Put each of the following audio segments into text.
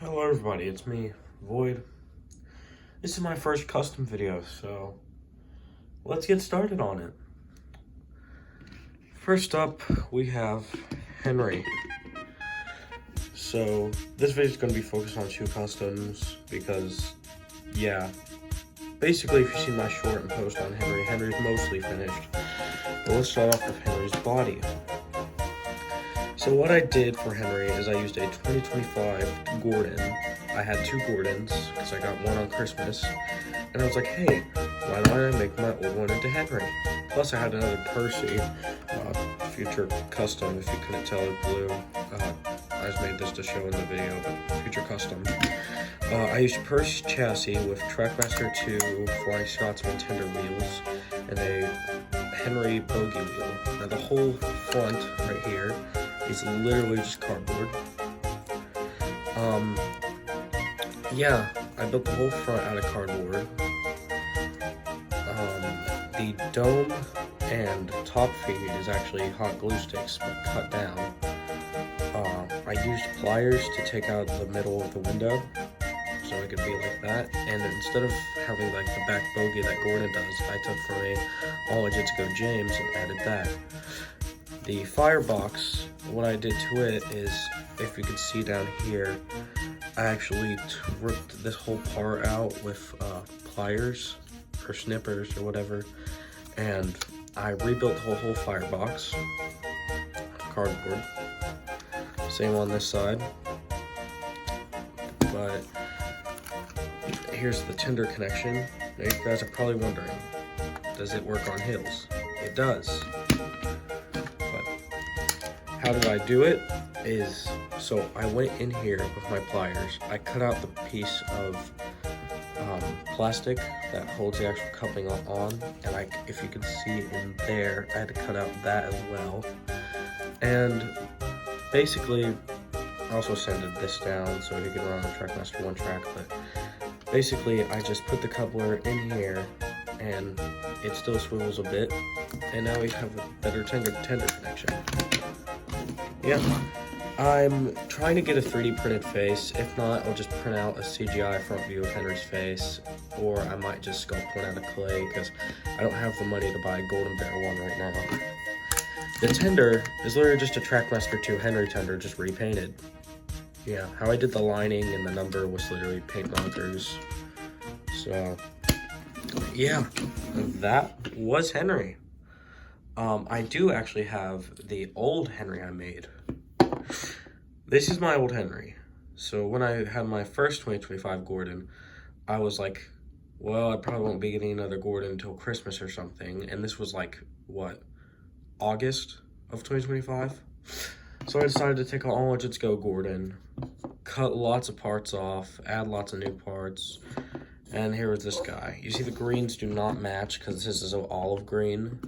Hello everybody, it's me, Void. This is my first custom video, so let's get started on it. First up, we have Henry. So this video is going to be focused on two customs because, yeah, basically if you see my short and post on Henry, Henry's mostly finished. But let's start off with Henry's body. So what I did for Henry is I used a 2025 Gordon. I had two Gordons because I got one on Christmas, and I was like, hey, why don't I make my old one into Henry? Plus I had another Percy, future custom, if you couldn't tell it blue. I just made this to show in the video, but future custom. I used Percy chassis with Trackmaster 2 Flying Scotsman tender wheels and a Henry bogey wheel. Now the whole front right here is literally just cardboard. Yeah, I built the whole front out of cardboard. The dome and top feed is actually hot glue sticks, but cut down. I used pliers to take out the middle of the window, so it could be like that. And instead of having like the back bogey that Gordon does, I took from a All Legends Go James and added that. The firebox, what I did to it is, if you can see down here, I actually ripped this whole part out with pliers or snippers or whatever, and I rebuilt the whole firebox, cardboard. Same on this side, but here's the tinder connection. Now you guys are probably wondering, does it work on hills? It does. How did I do it? So I went in here with my pliers. I cut out the piece of plastic that holds the actual coupling on, and if you can see in there, I had to cut out that as well. And basically, I also sanded this down so you can run on Trackmaster 1 track, but basically I just put the coupler in here and it still swivels a bit, and now we have a better tender connection. Yeah, I'm trying to get a 3D printed face. If not, I'll just print out a CGI front view of Henry's face, or I might just sculpt one out of clay because I don't have the money to buy a Golden Bear one right now. The tender is literally just a Trackmaster 2 Henry tender, just repainted. Yeah, how I did the lining and the number was literally paint markers. So, yeah, that was Henry. I do actually have the old Henry I made. This is my old Henry. So when I had my first 2025 Gordon, I was like, well, I probably won't be getting another Gordon until Christmas or something. And this was like, what, August of 2025? So I decided to take an All Legends Go Gordon, cut lots of parts off, add lots of new parts. And here is this guy. You see the greens do not match because this is an olive green,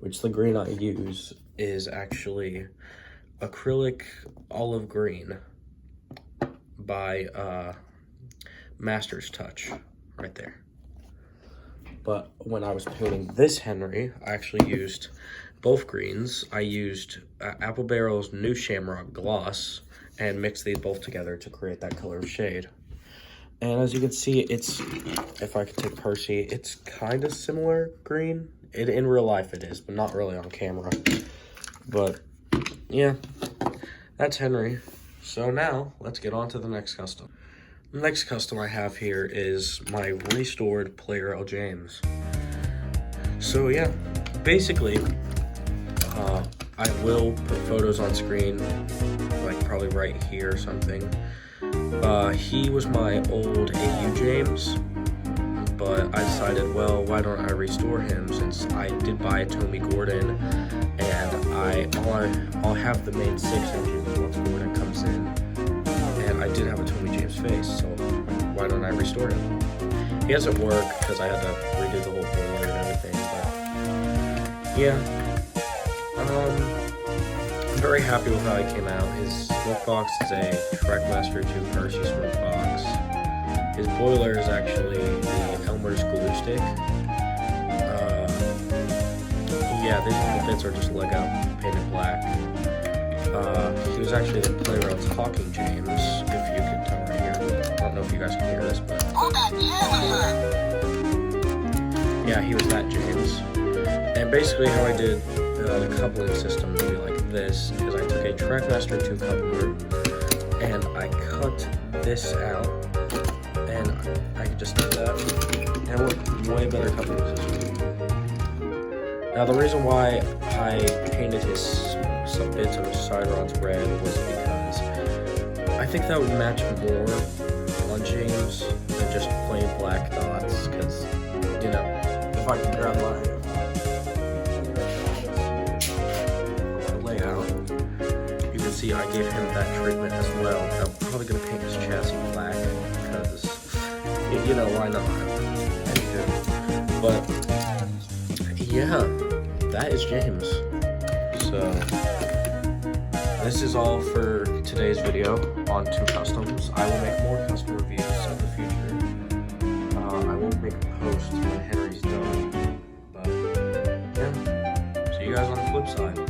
which the green I use is actually acrylic olive green by Master's Touch, right there. But when I was painting this Henry, I actually used both greens. I used Apple Barrel's New Shamrock Gloss and mixed these both together to create that color of shade. And as you can see, it's, if I could take Percy, it's kind of similar green. In real life it is, but not really on camera. But, yeah, that's Henry. So now, let's get on to the next custom. The next custom I have here is my restored Player L. James. So, yeah, basically, I will put photos on screen, like probably right here or something. He was my old AU James, but I decided, well, why don't I restore him, since I did buy a Tomy Gordon, and I'll have the main 6 engines once Gordon comes in, and I did have a Tomy James face, so why don't I restore him? He doesn't work because I had to redo the whole boiler and everything, but yeah. I'm very happy with how he came out. His smoke box is a Trackmaster 2 Percy smoke box. His boiler is actually the Elmer's glue stick. Yeah, these little bits are just Lego painted black. He was actually the Player L. Talking James, if you can tell right here. guys can hear this, but yeah, he was that James. And basically how I did the coupling system to be like this is I took a Trackmaster 2 coupler and I cut this out, and I just did that, and it worked way better coupling system. Now the reason why I painted some bits of his side rods red was because I think that would match more on James than just plain black dots, because, you know, if I can grab my layout, you can see I gave him that treatment as well. I'm probably going to paint his chassis black, because, you know, why not? Anywho, but, yeah, that is James. So, this is all for today's video on 2 customs. I will make more custom reviews in the future. I won't make a post when Henry's done, but yeah, see you guys on the flip side.